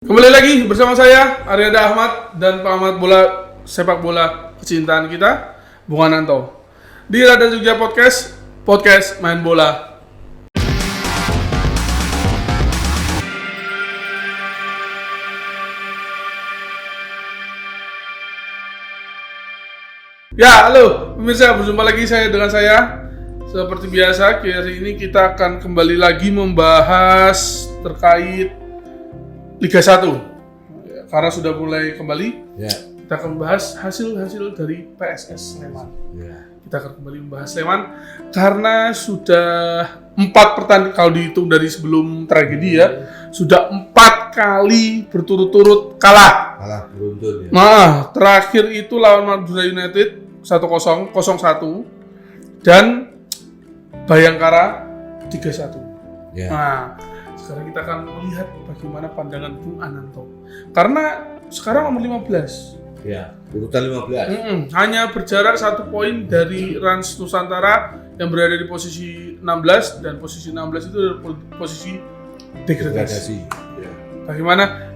Kembali lagi bersama saya Aryada Ahmad dan pengamat bola sepak bola kecintaan kita, Bung Ananto. Di Radar Jogja Podcast main bola. Ya, halo pemirsa, berjumpa lagi dengan saya. Seperti biasa, hari ini kita akan kembali lagi membahas terkait Liga 1. Karena sudah mulai kembali, kita akan membahas hasil-hasil dari PSS Sleman. Kita akan kembali membahas Sleman karena sudah 4 pertandingan, kalau dihitung dari sebelum tragedi ya, sudah 4 kali berturut-turut kalah beruntun ya. Nah, terakhir itu lawan Madura United 1-0, 0-1 dan Bayangkara 3-1. Nah, sekarang kita akan melihat bagaimana pandangan Bung Ananto. Karena sekarang nomor 15. Ya, urutan 15. Hanya berjarak 1 poin dari Rans Nusantara yang berada di posisi 16, dan posisi 16 itu adalah posisi degradasi. Ya. Bagaimana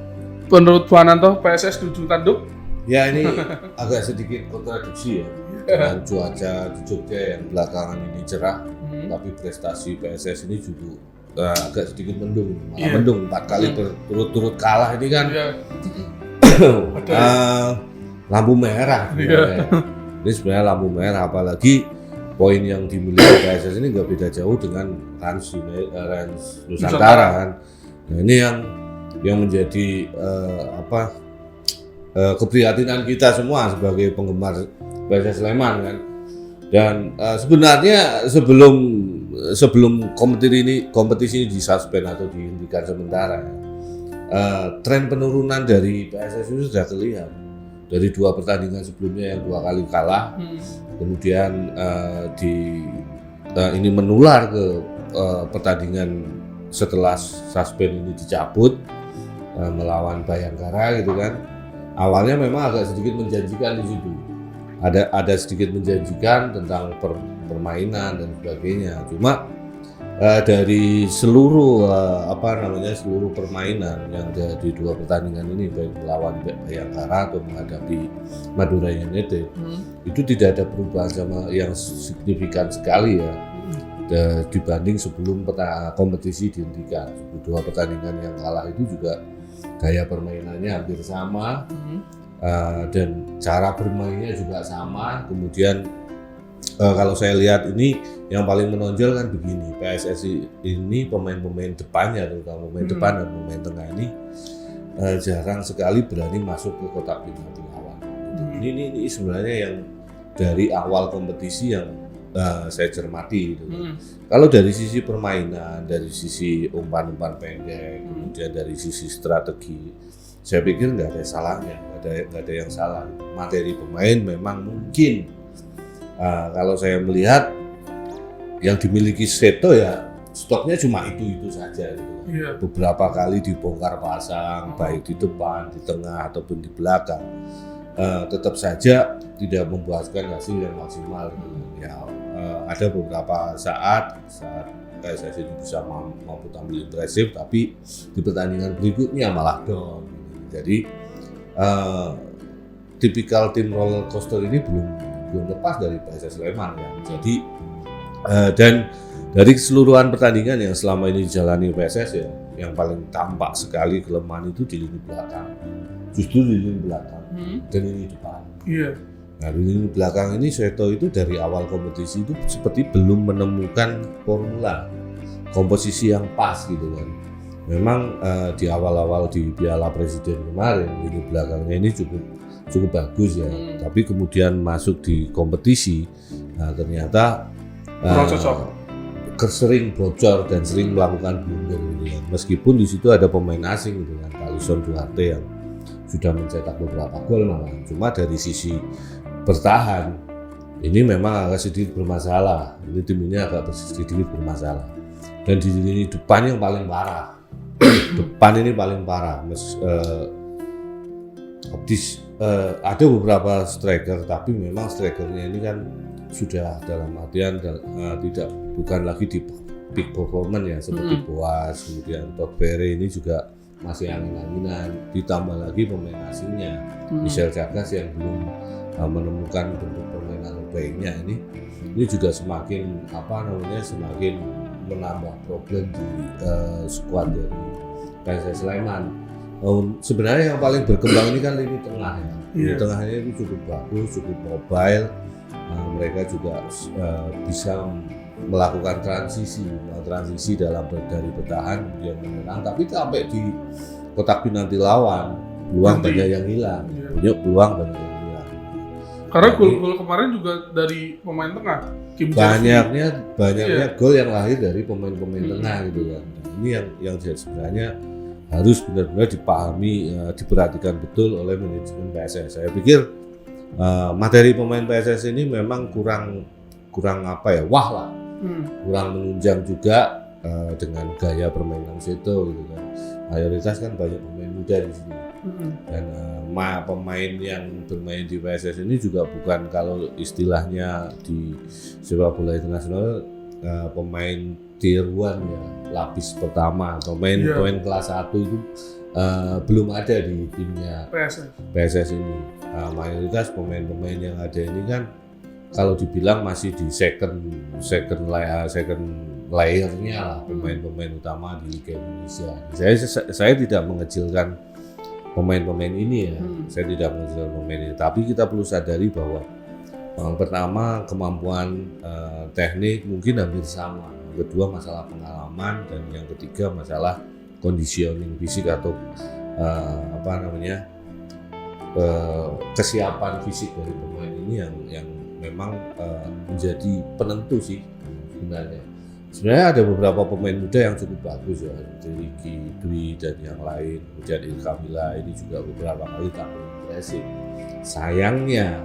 menurut Bung Ananto, PSS di ujung tanduk? Ya, ini agak sedikit kontradiksi ya. Dengan cuaca di Jogja yang belakangan ini cerah, tapi prestasi PSS ini juga agak sedikit mendung. Mendung 4 kali berturut-turut kalah ini kan. Lampu merah. Ini sebenarnya lampu merah, apalagi poin yang dimiliki PSS ini nggak beda jauh dengan Rans Nusantara kan. Nah, ini yang menjadi keprihatinan kita semua sebagai penggemar PSS Sleman kan. Dan sebenarnya sebelum kompetisi ini disuspend atau dihentikan sementara, tren penurunan dari PSS itu sudah terlihat dari 2 pertandingan sebelumnya yang 2 kali kalah, kemudian ini menular ke pertandingan setelah suspend ini dicabut, melawan Bayangkara gitu kan. Awalnya memang agak sedikit menjanjikan di situ. Ada sedikit menjanjikan tentang permainan dan sebagainya. Cuma dari seluruh seluruh permainan yang ada di 2 pertandingan ini, baik melawan Bayangkara atau menghadapi Madura United, itu tidak ada perubahan sama yang signifikan sekali ya. Dibanding sebelum kompetisi dihentikan. 2 pertandingan yang kalah itu juga gaya permainannya hampir sama, dan cara bermainnya juga sama. Kemudian kalau saya lihat ini yang paling menonjol kan begini, PSSI ini pemain-pemain depannya, terutama pemain depan dan pemain tengah ini jarang sekali berani masuk ke kotak penalti lawan. Ini sebenarnya yang dari awal kompetisi yang saya cermati gitu. Kalau dari sisi permainan, dari sisi umpan-umpan pendek, kemudian dari sisi strategi, saya pikir nggak ada salahnya, nggak ada yang salah. Materi pemain memang mungkin kalau saya melihat yang dimiliki Seto ya stoknya cuma itu saja gitu. Beberapa kali dibongkar pasang, baik di depan, di tengah ataupun di belakang, tetap saja tidak membuahkan hasil yang maksimal gitu. Ya, ada beberapa saat PSS itu bisa mampu tampil impresif, tapi di pertandingan berikutnya malah down. Jadi tipikal tim roller coaster ini belum lepas dari PSS Sleman ya. Jadi dan dari keseluruhan pertandingan yang selama ini dijalani PSS ya, yang paling tampak sekali kelemahan itu di lini belakang. Justru di lini belakang dan lini depan. Nah, di lini belakang ini Seto itu dari awal kompetisi itu seperti belum menemukan formula komposisi yang pas gitu kan. Memang di awal-awal di Piala Presiden kemarin lini belakangnya ini cukup bagus ya. Tapi kemudian masuk di kompetisi, ternyata sering bocor dan sering melakukan blunder gitu ya. Meskipun di situ ada pemain asing gitu kan, Alison Duarte yang sudah mencetak beberapa gol malah. Cuma dari sisi bertahan ini memang agak sedikit bermasalah. Ini tim ini agak sedikit bermasalah. Dan di lini depan yang paling parah. Depan ini paling parah. Ada beberapa striker, tapi memang strikernya ini kan sudah dalam artian bukan lagi di peak performance ya, seperti Boas, kemudian Todd Perry ini juga masih angin-anginan, ditambah lagi pemain asingnya Michel Chagas yang belum menemukan bentuk permainan terbaiknya ini juga semakin semakin menambah problem di skuad dari PSS Sleman. Sebenarnya yang paling berkembang ini kan lini tengah ya. Lini tengahnya itu cukup bagus, cukup mobile. Mereka juga bisa melakukan transisi dari bertahan kemudian menyerang, tapi sampai di kotak penalti lawan peluang banyak yang hilang. Peluang banyak yang hilang. Karena gol-gol kemarin juga dari pemain tengah. Banyaknya gol yang lahir dari pemain-pemain tengah gitu kan. Ini yang sebenarnya harus benar-benar dipahami, diperhatikan betul oleh manajemen PSS. Saya pikir materi pemain PSS ini memang kurang wah lah, kurang menunjang juga dengan gaya permainan Seto gitu kan. Mayoritas kan banyak pemain muda di sini. Dan pemain yang bermain di PSS ini juga bukan, kalau istilahnya di sepak bola internasional, pemain tier 1 ya, lapis pertama, pemain kelas 1 itu belum ada di timnya PSS ini. Mayoritas pemain-pemain yang ada ini kan kalau dibilang masih di second layernya lah, pemain-pemain utama di Liga Indonesia. Saya tidak mengecilkan pemain-pemain ini ya, saya tidak mengecilkan pemain ini, tapi kita perlu sadari bahwa pertama kemampuan teknik mungkin hampir sama, yang kedua masalah pengalaman, dan yang ketiga masalah conditioning fisik atau kesiapan fisik dari pemain ini yang memang menjadi penentu sih sebenarnya. Sebenarnya ada beberapa pemain muda yang cukup bagus ya, seperti Ricky Dwi dan yang lain, kemudian Ilkamila ini juga beberapa kali tampil impresif. Sayangnya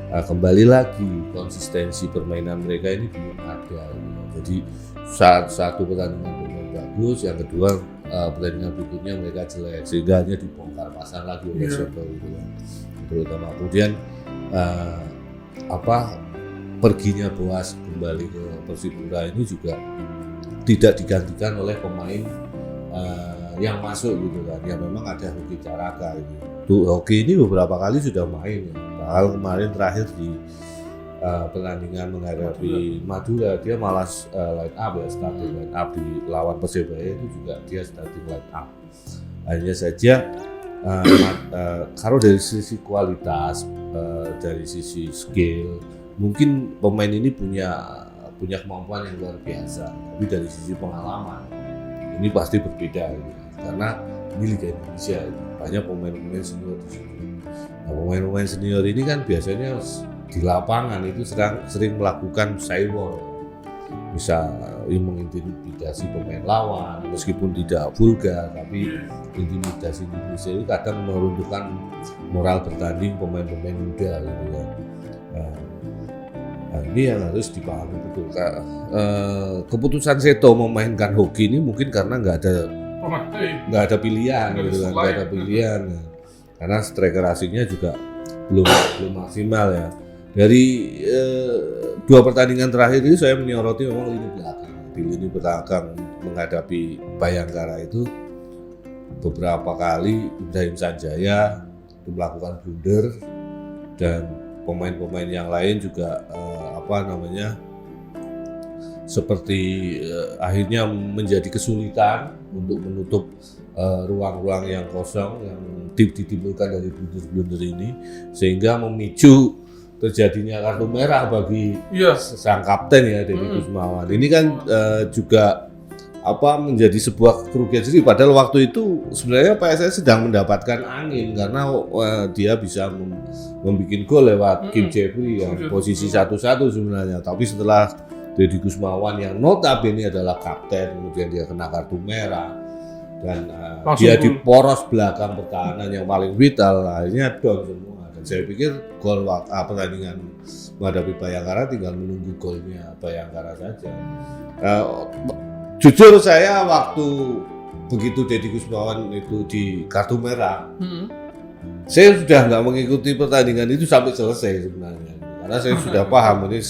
kembali lagi konsistensi permainan mereka ini belum ada. Jadi satu pertandingan bermain bagus, yang kedua pertandingan berikutnya mereka jelek, sehingga hanya dibongkar pasang lagi oleh Seto gitu kan. Terutama kemudian perginya Boas kembali ke Persipura ini juga tidak digantikan oleh pemain yang masuk gitu kan. Ya memang ada Hoki Caraka gitu. Hoki ini beberapa kali sudah main ya. Bahkan kemarin terakhir di pertandingan menghadapi Madura dia malah line up ya, starting line up di lawan Persebaya itu juga dia starting line up. Hanya saja kalau dari sisi kualitas, dari sisi skill, mungkin pemain ini punya kemampuan yang luar biasa, tapi dari sisi pengalaman ini pasti berbeda gitu. Karena ini Liga Indonesia, banyak pemain-pemain senior di sini. Nah, pemain-pemain senior ini kan biasanya di lapangan itu sering melakukan cywar, bisa mengintimidasi pemain lawan meskipun tidak vulgar, tapi intimidasi ini kadang meruntuhkan moral bertanding pemain-pemain muda gitu kan. Nah, ini yang harus dipahami betul. Keputusan Seto memainkan Hoki ini mungkin karena nggak ada pilihan gitu kan, nggak ada pilihan. Karena striker asingnya juga belum maksimal ya. Dari 2 pertandingan terakhir ini saya menyoroti memang lini belakang. Di lini belakang menghadapi Bayangkara itu beberapa kali Ibrahim Sanjaya melakukan blunder, dan pemain-pemain yang lain juga seperti akhirnya menjadi kesulitan untuk menutup ruang-ruang yang kosong yang ditimbulkan dari blunder-blunder ini, sehingga memicu terjadinya kartu merah bagi sang kapten ya, Deddy Kusmawan. Ini kan juga menjadi sebuah kerugian sendiri, padahal waktu itu sebenarnya PSS sedang mendapatkan angin karena dia bisa membuat gol lewat Kim Jeffrey yang posisi 1-1 sebenarnya, tapi setelah Deddy Kusmawan yang notabene adalah kapten kemudian dia kena kartu merah dan dia di poros belakang pertahanan yang paling vital, akhirnya down semua. Dan saya pikir gol pertandingan menghadapi Bayangkara tinggal menunggu golnya Bayangkara saja. Jujur saya waktu begitu Deddy Kusmawan itu di kartu merah, saya sudah nggak mengikuti pertandingan itu sampai selesai sebenarnya, karena saya sudah paham ini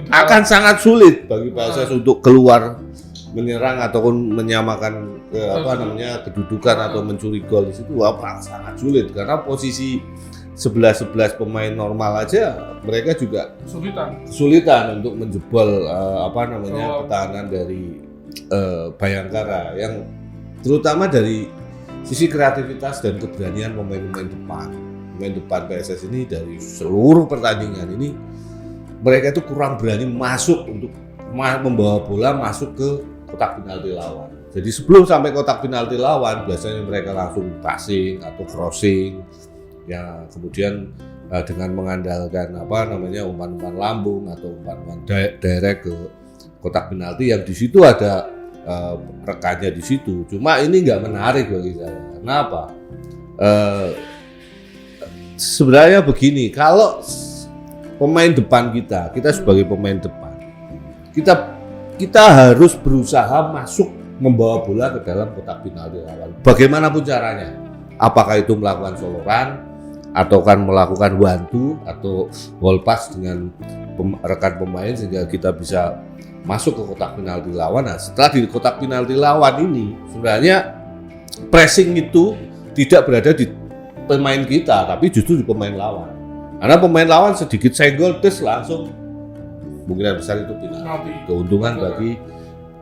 akan sangat sulit bagi PSS untuk keluar menyerang ataupun menyamakan kedudukan atau mencuri gol di situ sangat sulit karena posisi 11 pemain normal aja mereka juga kesulitan untuk menjebol pertahanan dari Bayangkara yang terutama dari sisi kreativitas dan keberanian pemain-pemain depan. Pemain depan PSS ini dari seluruh pertandingan ini mereka itu kurang berani masuk untuk membawa bola masuk ke kotak penalti lawan. Jadi sebelum sampai kotak penalti lawan biasanya mereka langsung passing atau crossing, ya kemudian dengan mengandalkan umpan-umpan lambung atau umpan-umpan direct ke kotak penalti yang di situ ada rekannya di situ. Cuma ini nggak menarik bagi saya. Kenapa? Sebenarnya begini, kalau pemain depan kita sebagai pemain depan, kita harus berusaha masuk membawa bola ke dalam kotak penalti lawan. Bagaimanapun caranya, apakah itu melakukan soloran, atau kan melakukan one-two atau ball pass dengan rekan pemain sehingga kita bisa masuk ke kotak penalti lawan. Nah, setelah di kotak penalti lawan ini, sebenarnya pressing itu tidak berada di pemain kita, tapi justru di pemain lawan. Karena pemain lawan sedikit senggol, tes langsung kemungkinan besar itu penalti. Keuntungan bagi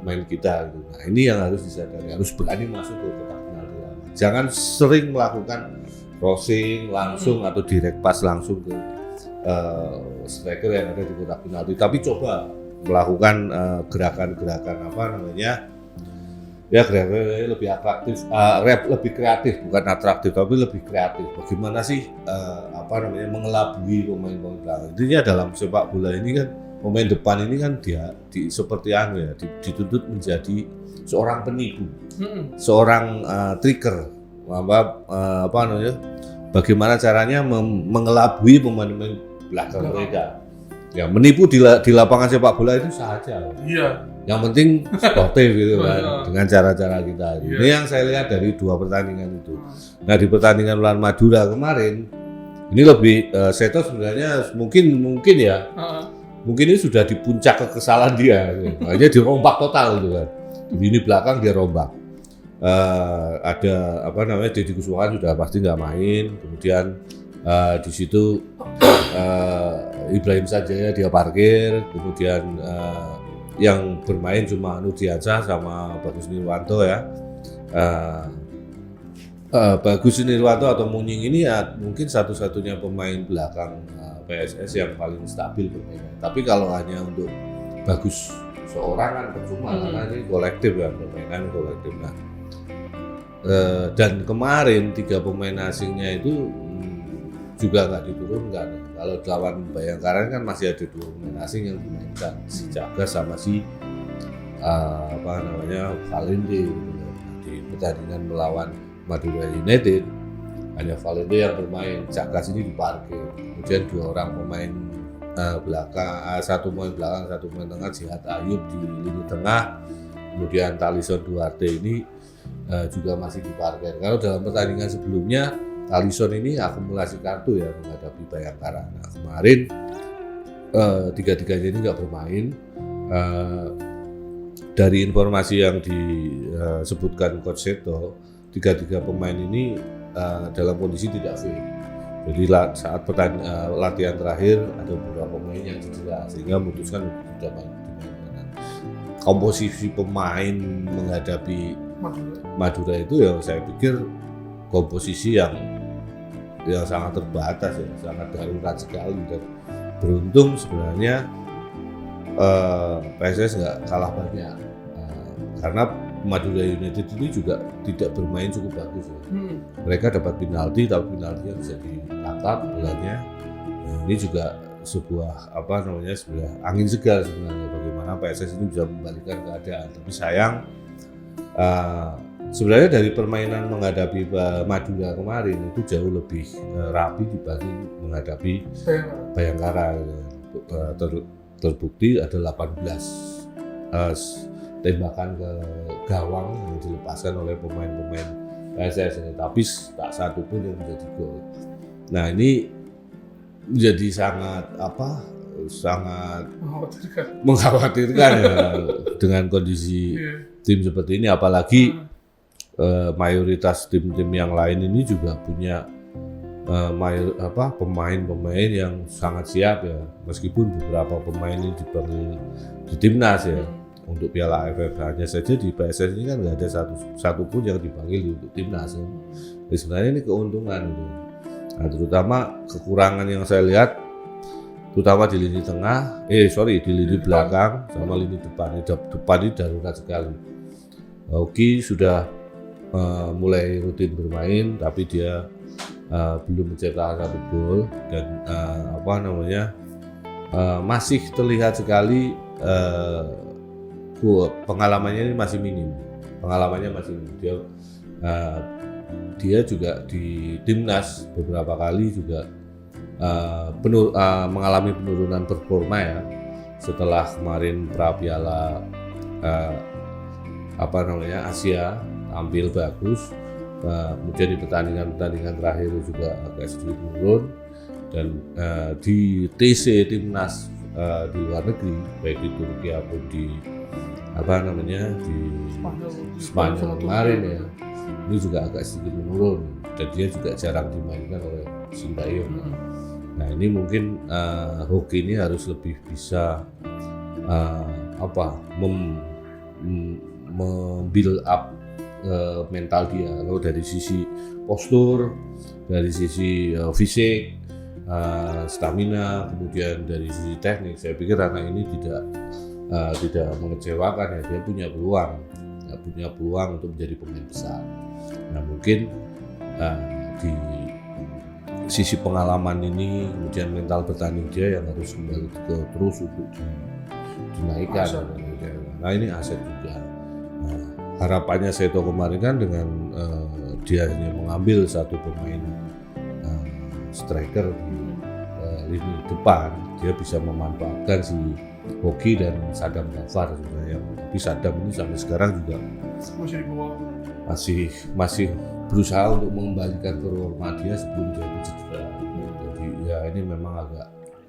pemain kita. Nah, ini yang harus disadari, harus berani masuk ke kotak penalti lawan. Jangan sering melakukan crossing langsung atau direct pass langsung ke striker yang ada di kotak penalti, tapi coba melakukan gerakan-gerakan gerakan lebih atraktif, lebih kreatif, bukan atraktif tapi lebih kreatif. Bagaimana sih mengelabui pemain-pemain belakang. Intinya dalam sepak bola ini kan pemain depan ini kan dia dituntut menjadi seorang penipu, seorang trigger, bagaimana caranya mengelabui pemain-pemain belakang mereka. Ya, menipu di lapangan sepak bola itu saja. Iya. Yang penting sportif gitu kan, dengan cara-cara kita. Ini yang saya lihat dari 2 pertandingan itu. Nah, di pertandingan melawan Madura kemarin, ini lebih Seto sebenarnya mungkin ya. Mungkin ini sudah di puncak kekesalan dia. Makanya dirompak total gitu kan. Di lini belakang dia rombak. Ada Deddy Kusuma sudah pasti nggak main. Kemudian di situ Ibrahim Sanjaya dia parkir. Kemudian yang bermain cuma Nudiansyah sama Bagus Nirwanto ya. Bagus Nirwanto atau Munying ini ya mungkin satu-satunya pemain belakang PSS yang paling stabil bermainnya. Tapi kalau hanya untuk Bagus seorang kan percuma karena ini kolektif ya, permainan kolektif. Nah, dan kemarin 3 pemain asingnya itu juga nggak diturunkan. Kalau lawan Bayangkara kan masih ada 2 pemain asing yang dimainkan, si Jaga sama si Valente. Di pertandingan melawan Madura United hanya Valente yang bermain, Jaga sini diparkir. Kemudian 2 orang pemain belakang, 1 pemain belakang, 1 pemain tengah, Jihad Ayub di lini tengah. Kemudian Talisson Duarte ini juga masih diparkir. Kalau dalam pertandingan sebelumnya Talisson ini akumulasi kartu ya menghadapi Bayangkara. Nah, kemarin 3-3-nya ini nggak bermain. Dari informasi yang disebutkan Coach Seto, 3 pemain ini dalam kondisi tidak fit. Jadi saat latihan terakhir ada beberapa pemain yang cedera sehingga memutuskan untuk tidak main. Komposisi pemain menghadapi Madura itu ya saya pikir komposisi yang sangat terbatas ya, sangat darurat sekali. Dan beruntung sebenarnya PSS nggak kalah banyak karena Madura United itu juga tidak bermain cukup bagus ya. Mereka dapat penalti tapi penaltinya bisa ditangkap bolanya. Nah, ini juga sebuah sebuah angin segar sebenarnya bagaimana PSS ini bisa membalikan keadaan. Tapi sayang sebenarnya dari permainan menghadapi Madura kemarin itu jauh lebih rapi dibanding menghadapi Bayangkara. Terbukti ada 18 tembakan ke gawang yang dilepaskan oleh pemain-pemain PSS ini, tapi tak satu pun yang menjadi gol. Nah, ini menjadi sangat sangat Mengkhawatirkan. mengkhawatirkan ya dengan kondisi Iya. tim seperti ini, apalagi mayoritas tim-tim yang lain ini juga punya pemain-pemain yang sangat siap ya, meskipun beberapa pemain ini dipanggil di timnas ya untuk Piala AFF. Hanya saja di PSS ini kan nggak ada satu pun yang dipanggil untuk timnas ya. Jadi sebenarnya ini keuntungan gitu. Nah, terutama kekurangan yang saya lihat terutama di lini tengah, di lini belakang sama lini depan. Depan ini darurat sekali. Hoki sudah mulai rutin bermain, tapi dia belum mencetak satu gol dan masih terlihat sekali pengalamannya ini masih minim. Dia juga di timnas beberapa kali juga mengalami penurunan performa ya, setelah kemarin Piala Asia tampil bagus. Kemudian di pertandingan terakhir juga agak sedikit menurun, dan di TC timnas di luar negeri baik di Turki maupun di di Spanyol kemarin ya, ini juga agak sedikit menurun dan dia juga jarang dimainkan oleh Sintayong. Nah ini mungkin Hoki ini harus lebih bisa build up mental dia, kalau dari sisi postur, dari sisi fisik, stamina, kemudian dari sisi teknik. Saya pikir anak ini tidak mengecewakan ya, dia punya peluang untuk menjadi pemain besar. Nah mungkin di sisi pengalaman ini, kemudian mental bertanding dia yang harus kembali terus untuk dinaikkan. Nah ini aset juga. Harapannya Seto kemarin kan dengan dia hanya mengambil satu pemain striker di lini depan, dia bisa memanfaatkan si Hoki dan Sadam Ghaffar sebenarnya. Tapi Sadam ini sampai sekarang juga masih berusaha untuk mengembalikan performa dia sebelum dia cedera. Jadi ya ini memang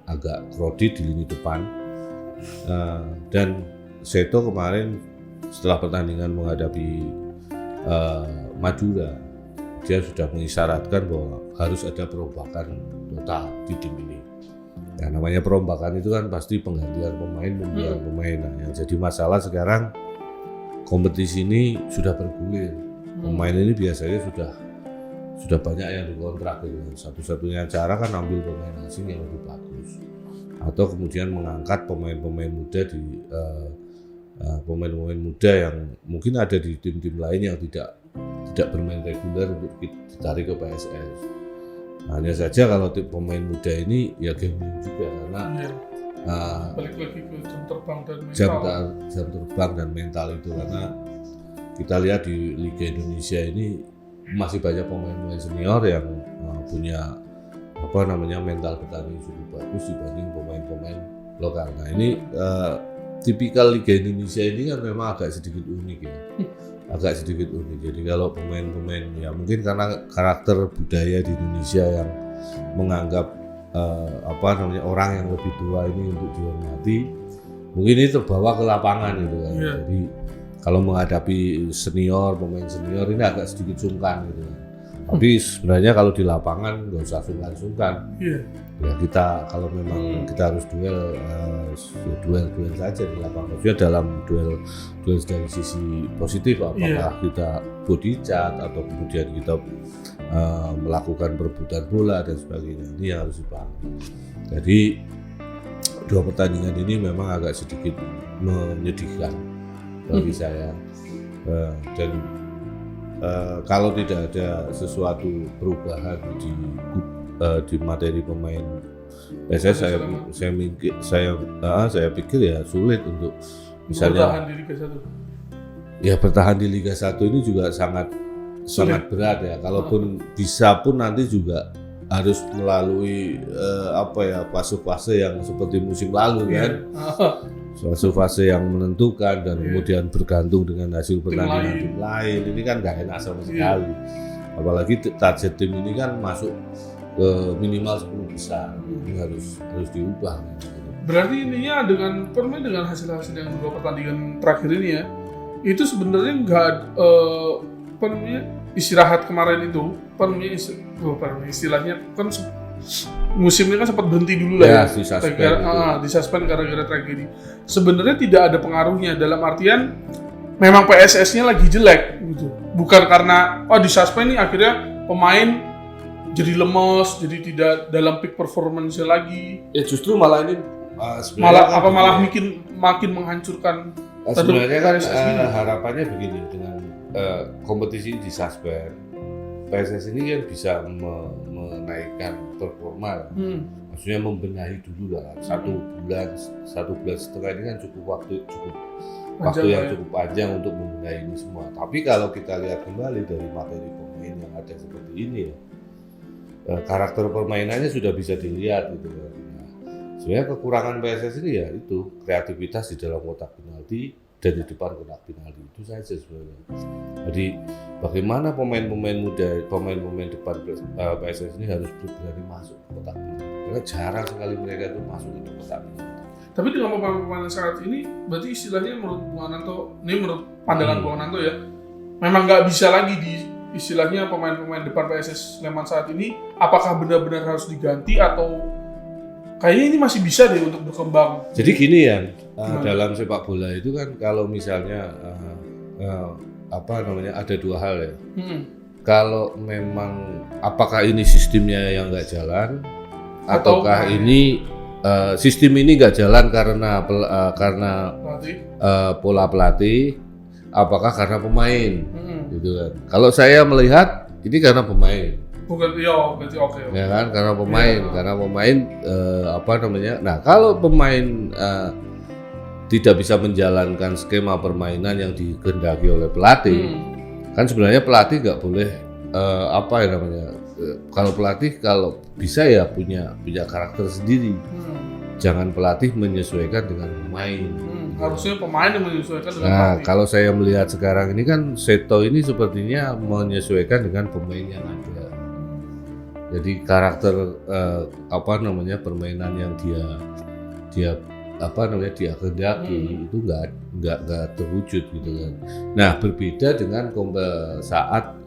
agak krodit di lini depan. Dan Seto kemarin setelah pertandingan menghadapi Madura, dia sudah mengisyaratkan bahwa harus ada perombakan total di tim ini. Ya, namanya perombakan itu kan pasti penggantian pemain, pemilihan pemain. Nah, yang jadi masalah sekarang kompetisi ini sudah bergulir. Pemain ini biasanya sudah banyak yang dikontrak gitu. Satu-satunya cara kan ambil pemain asing yang lebih bagus, atau kemudian mengangkat pemain-pemain muda pemain-pemain muda yang mungkin ada di tim-tim lain yang tidak bermain reguler untuk ditarik ke PSS. Hanya saja kalau tim pemain muda ini ya gambling juga, karena balik lagi ke jam terbang dan mental. Jam terbang dan mental itu, karena kita lihat di Liga Indonesia ini masih banyak pemain-pemain senior yang punya mental bertanding cukup bagus dibanding pemain-pemain lokal. Nah ini tipikal Liga Indonesia ini kan memang agak sedikit unik ya, Jadi kalau pemain-pemain ya mungkin karena karakter budaya di Indonesia yang menganggap orang yang lebih tua ini untuk dihormati, mungkin ini terbawa ke lapangan gitu kan. Yeah. Jadi kalau menghadapi pemain senior ini agak sedikit sungkan gitu kan. Tapi sebenarnya kalau di lapangan nggak usah sungkan-sungkan. Yeah. Ya kita kalau memang kita harus duel saja di lapangan. Maksudnya dalam duel dari sisi positif, apakah kita body chat atau kemudian kita melakukan perebutan bola dan sebagainya, ini yang harus dipahami. Jadi dua pertandingan ini memang agak sedikit menyedihkan bagi saya, dan kalau tidak ada sesuatu perubahan di materi pemain PSS, saya pikir ya sulit untuk misalnya bertahan di Liga 1 ini juga sangat berat ya. Kalaupun bisa pun nanti juga harus melalui fase-fase yang seperti musim lalu kan, fase yang menentukan dan kemudian bergantung dengan hasil pertandingan tim lain. Ini kan nggak enak sama sekali. Apalagi target tim ini kan masuk ke minimal 10 besar. Ini harus diubah. Berarti ininya dengan hasil-hasil yang 2 pertandingan terakhir ini ya, itu sebenarnya nggak istirahat kemarin itu istilahnya kan musimnya kan sempat berhenti dulu lah ya, disuspend gara-gara tragedi. Sebenarnya tidak ada pengaruhnya, dalam artian memang PSS-nya lagi jelek gitu, bukan karena disuspend nih akhirnya pemain jadi lemes, jadi tidak dalam peak performance lagi. Ya justru malah ini malah makin menghancurkan. Sebenarnya kan harapannya begini, dengan kompetisi di suspend, PSS ini kan bisa menaikkan performa, maksudnya membenahi dulu lah. Satu bulan setengah ini kan cukup waktu yang cukup panjang untuk membenahi ini semua. Tapi kalau kita lihat kembali dari materi pemain yang ada seperti ini ya, karakter permainannya sudah bisa dilihat gitu kan. Sebenarnya kekurangan PSS ini ya itu kreativitas di dalam kotak penalti dan di depan kotak penalti, itu saja sebenarnya. Jadi bagaimana pemain-pemain muda, pemain-pemain depan PSS ini harus berani masuk ke kotak penalti, karena jarang sekali mereka itu masuk ke kotak penalti. Tapi dengan pemain-pemain saat ini, berarti istilahnya menurut Bung Ananto, ini menurut pandangan Bung Ananto ya, memang nggak bisa lagi di istilahnya pemain-pemain depan PSS Sleman saat ini, apakah benar-benar harus diganti atau kayaknya ini masih bisa deh untuk berkembang. Jadi gini ya, dalam sepak bola itu kan kalau misalnya ada 2 hal ya. Kalau memang apakah ini sistemnya yang nggak jalan, ataukah ini sistem ini nggak jalan karena pola pelatih, apakah karena pemain, gitu kan? Kalau saya melihat ini karena pemain. Bukan, berarti oke. Ya kan, karena pemain, Nah, kalau pemain tidak bisa menjalankan skema permainan yang dikehendaki oleh pelatih, kan sebenarnya pelatih nggak boleh kalau pelatih kalau bisa ya punya karakter sendiri. Jangan pelatih menyesuaikan dengan pemain. Harusnya pemain yang menyesuaikan dengan pelatih. Kalau saya melihat sekarang ini kan Seto ini sepertinya menyesuaikan dengan pemain yang ada. Jadi karakter permainan yang dia kehendaki itu nggak terwujud gitu kan. Nah, berbeda dengan saat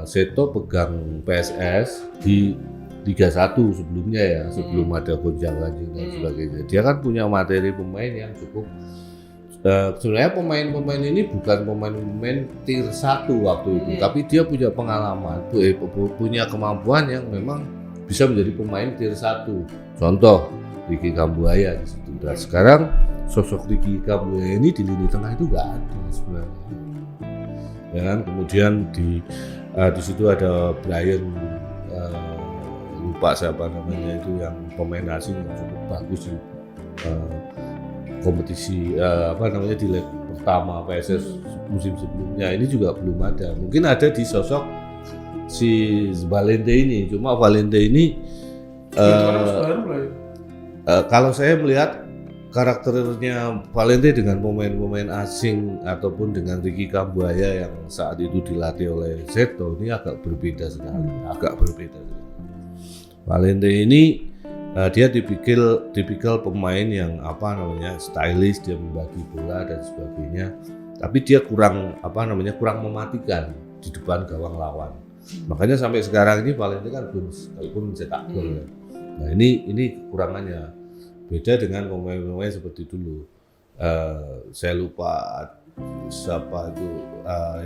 Seto pegang PSS di Liga 1 sebelumnya ya, sebelum ada gonjang-ganjing dan sebagainya. Dia kan punya materi pemain yang cukup. Sebenarnya pemain-pemain ini bukan pemain-pemain tier 1 waktu itu, tapi dia punya pengalaman, punya kemampuan yang memang bisa menjadi pemain tier 1. Contoh Ricky Kambuaya di situ. Dan sekarang sosok Ricky Kambuaya ini di lini tengah itu nggak ada sebenarnya. Ya kan? Kemudian di situ ada Brian, lupa siapa namanya itu, yang pemain asing yang cukup bagus di kompetisi di leg pertama PSS musim sebelumnya. Ini juga belum ada. Mungkin ada di sosok si Valente ini. Cuma Valente ini kalau saya melihat karakternya Valente dengan pemain-pemain asing ataupun dengan Ricky Kambuaya yang saat itu dilatih oleh Seto ini agak berbeda sekali. Valente ini dia tipikal pemain yang stylish, dia membagi bola dan sebagainya, tapi dia kurang mematikan di depan gawang lawan. Makanya sampai sekarang ini Valente kan belum sekalipun mencetak gol. Nah, ini kekurangannya. Beda dengan pemain-pemain seperti dulu. Saya lupa siapa itu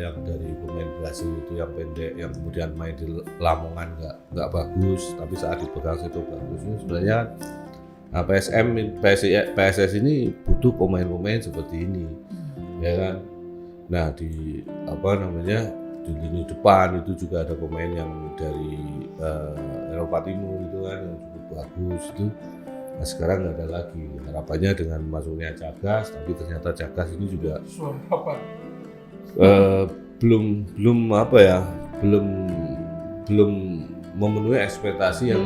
yang dari pemain Brasil itu yang pendek, yang kemudian main di Lamongan nggak bagus, tapi saat dipegang itu bagus. Ini sebenarnya PSS ini butuh pemain-pemain seperti ini, ya kan. Nah, di di lini depan itu juga ada pemain yang dari Eropa Timur itu kan yang cukup bagus itu. Nah, sekarang nggak ada lagi. Harapannya dengan masuknya Cagas, tapi ternyata Cagas ini juga belum memenuhi ekspektasi yang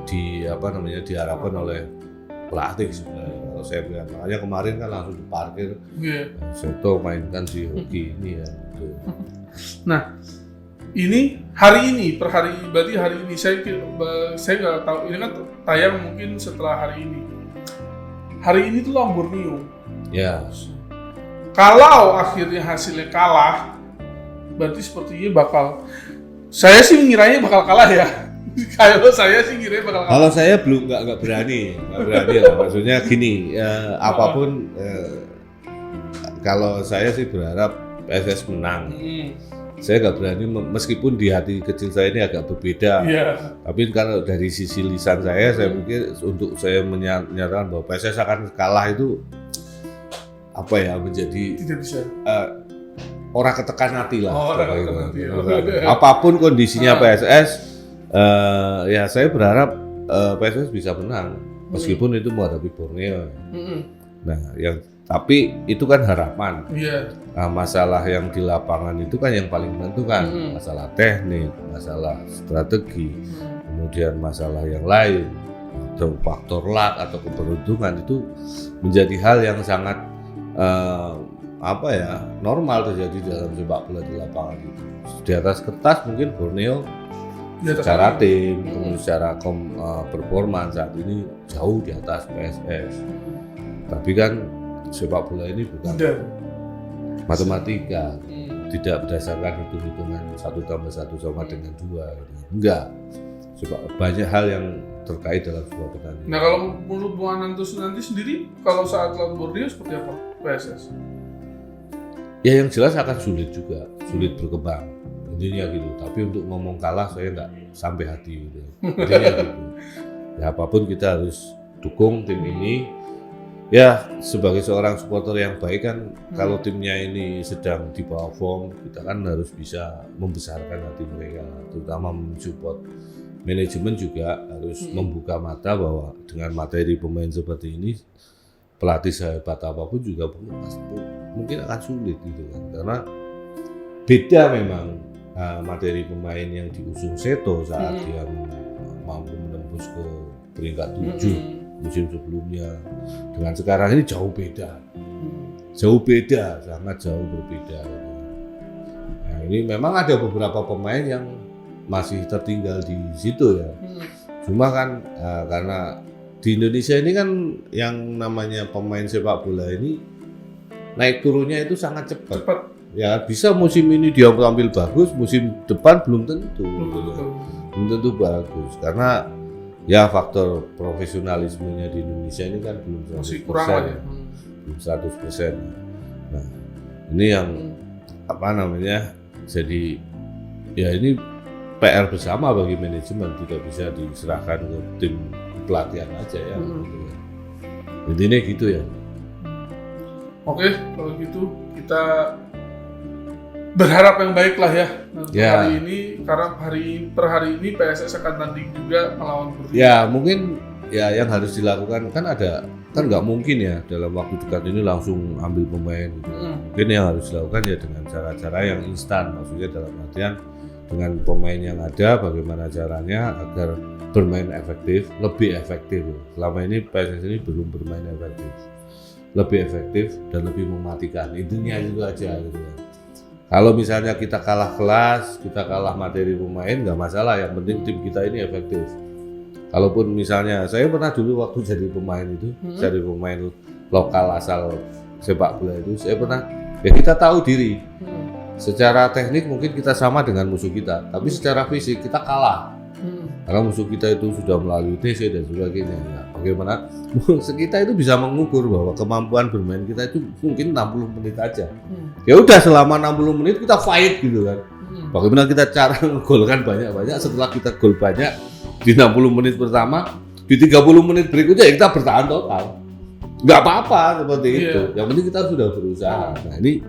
diharapkan oleh pelatih sebenarnya. Kalau saya bilang, makanya kemarin kan langsung diparkir. Seto mainkan si Hoki ini ya. Nah, ini berarti hari ini saya nggak tahu, ini kan tayang mungkin setelah hari ini. hari ini tuh lawan Borneo. Ya. Kalau akhirnya hasilnya kalah, berarti sepertinya saya sih ngiranya bakal kalah ya. Kalau saya sih ngiranya bakal kalah. Kalau saya belum nggak berani lah. Maksudnya gini, apapun kalau saya sih berharap PSS menang. Saya nggak berani, meskipun di hati kecil saya ini agak berbeda. Iya. Tapi kalau dari sisi lisan saya pikir untuk saya menyatakan bahwa PSS akan kalah itu apa ya, menjadi Tidak bisa. orang ketekan hati lah. Apapun Apapun kondisinya PSS, ya saya berharap PSS bisa menang, meskipun itu menghadapi Borneo. Nah, tapi itu kan harapan. Iya. Nah, masalah yang di lapangan itu kan yang paling menentukan, masalah teknik, masalah strategi, kemudian masalah yang lain, atau faktor luck atau keberuntungan itu menjadi hal yang sangat normal terjadi dalam sepak bola di lapangan itu. Di atas kertas mungkin Borneo secara tim, kemudian secara performa saat ini jauh di atas PSS. Tapi kan sepak bola ini bukan matematika, tidak berdasarkan hitung-hitungan 1+1 sama dengan 2. Enggak. Banyak hal yang terkait dalam sebuah pertandingan. Nah, kalau menurut Bung Anantus nanti sendiri, kalau saat lawan Borneo seperti apa PSS? Ya yang jelas akan sulit juga, sulit berkembang. Intinya gitu. Tapi untuk ngomong kalah saya nggak sampai hati gitu. Intinya gitu. Ya apapun kita harus dukung tim ini. Ya sebagai seorang supporter yang baik kan, kalau timnya ini sedang di bawah form, kita kan harus bisa membesarkan hati mereka, terutama mensupport. Manajemen juga harus membuka mata bahwa dengan materi pemain seperti ini, pelatih sehebat apapun juga mungkin akan sulit gitu kan, karena beda memang materi pemain yang diusung Seto saat dia mampu menembus ke peringkat 7 musim sebelumnya dengan sekarang ini jauh beda, sangat jauh berbeda. Nah, ini memang ada beberapa pemain yang masih tertinggal di situ ya. Cuma kan karena di Indonesia ini kan yang namanya pemain sepak bola ini naik turunnya itu sangat cepat. Ya bisa musim ini dia tampil bagus, musim depan belum tentu. Belum tentu bagus karena ya faktor profesionalismenya di Indonesia ini kan belum 100%. Masih kurang ya. Belum 100%. Nah, ini yang jadi ya ini PR bersama bagi manajemen, tidak bisa diserahkan ke tim pelatihan aja ya. Intinya gitu ya. Oke, kalau gitu kita berharap yang baik lah ya. Hari ini, karena per hari ini PSS akan tanding juga melawan Borneo. Ya mungkin ya yang harus dilakukan kan nggak mungkin ya dalam waktu dekat ini langsung ambil pemain. Mungkin yang harus dilakukan ya dengan cara-cara yang instan, maksudnya dalam artian dengan pemain yang ada bagaimana caranya agar bermain efektif, lebih efektif. Selama ini PSS ini belum bermain efektif, lebih efektif dan lebih mematikan. Intinya itu aja gitu kan. Kalau misalnya kita kalah kelas, kita kalah materi pemain nggak masalah, yang penting tim kita ini efektif. Kalaupun misalnya saya pernah dulu waktu jadi pemain itu, jadi pemain lokal asal sepak bola itu, saya pernah ya kita tahu diri. Secara teknik mungkin kita sama dengan musuh kita, tapi secara fisik kita kalah. Karena musuh kita itu sudah melalui TC dan sebagainya. Nah, bagaimana kita itu bisa mengukur bahwa kemampuan bermain kita itu mungkin 60 menit aja. Ya udah selama 60 menit kita fight gitu kan. Bagaimana kita cara menggolkan banyak-banyak, setelah kita gol banyak di 60 menit pertama, di 30 menit berikutnya ya kita bertahan total. Nggak apa-apa seperti itu. Yang penting kita sudah berusaha. Nah ini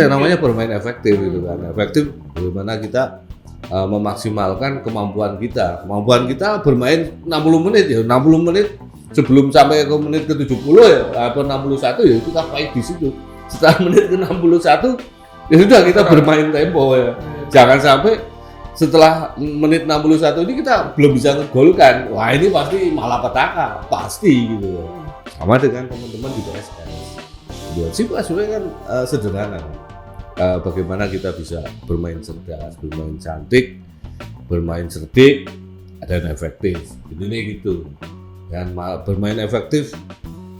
namanya bermain efektif gitu kan. Efektif bagaimana kita memaksimalkan kemampuan kita. Kemampuan kita bermain 60 menit ya, 60 menit sebelum sampai ke menit ke 70 ya atau 61 ya kita fight di situ. Setelah menit ke 61 ya sudah kita bermain tempo ya. Jangan sampai setelah menit 61 ini kita belum bisa ngegolkan. Wah ini pasti malapetaka, pasti gitu. Sama dengan teman-teman di PSS. Sebenarnya kan sederhana. Bagaimana kita bisa bermain cerdas, bermain cantik, bermain cerdik, dan efektif. Intinya gitu. Dan bermain efektif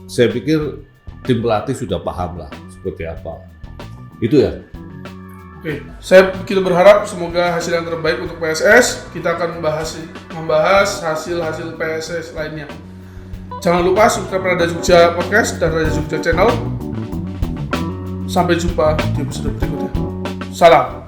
saya pikir tim pelatih sudah paham lah seperti apa. Itu ya. Oke, kita berharap semoga hasil yang terbaik untuk PSS. Kita akan membahas hasil-hasil PSS lainnya. Jangan lupa subscribe Raja Jogja Podcast dan Raja Jogja Channel. Sampai jumpa di episode berikutnya. Salam.